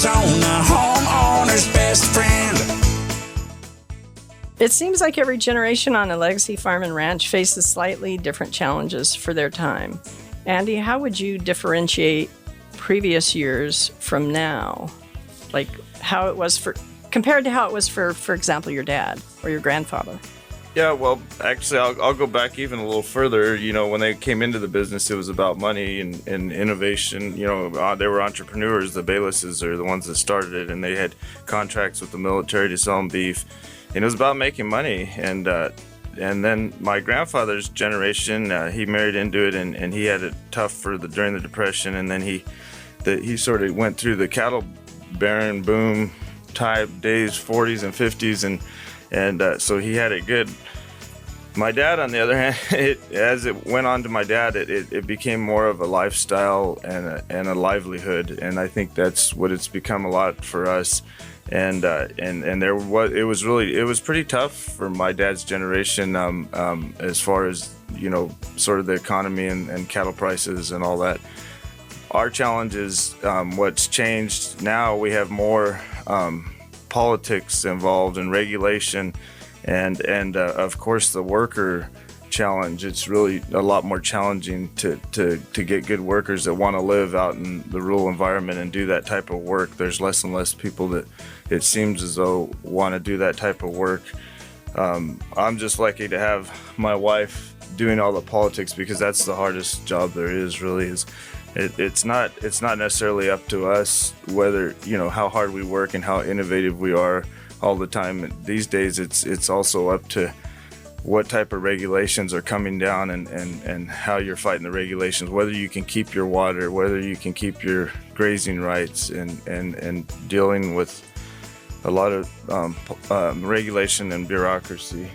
Arizona, homeowner's best friend. It seems like every generation on a legacy farm and ranch faces slightly different challenges for their time. Andy, how would you differentiate previous years from now? Like how it was compared to how it was for example, your dad or your grandfather? Yeah, well, actually, I'll go back even a little further. You know, when they came into the business, it was about money and innovation. You know, they were entrepreneurs. The Baylesses are the ones that started it, and they had contracts with the military to sell them beef. And it was about making money. And then my grandfather's generation, he married into it, and he had it tough during the Depression. And then he sort of went through the cattle baron boom type days, 40s and 50s, and so he had it good. My dad, on the other hand, as it went on to my dad, it became more of a lifestyle and a livelihood, and I think that's what it's become a lot for us. And it was pretty tough for my dad's generation, as far as, you know, sort of the economy and cattle prices and all that. Our challenge is what's changed now. We have more politics involved and regulation, and of course the worker challenge. It's really a lot more challenging to get good workers that want to live out in the rural environment and do that type of work. There's less and less people that it seems as though want to do that type of work. I'm just lucky to have my wife doing all the politics, because that's the hardest job there is, really. It's not necessarily up to us whether, you know, how hard we work and how innovative we are all the time. These days it's also up to what type of regulations are coming down and how you're fighting the regulations, whether you can keep your water, whether you can keep your grazing rights, and dealing with a lot of regulation and bureaucracy.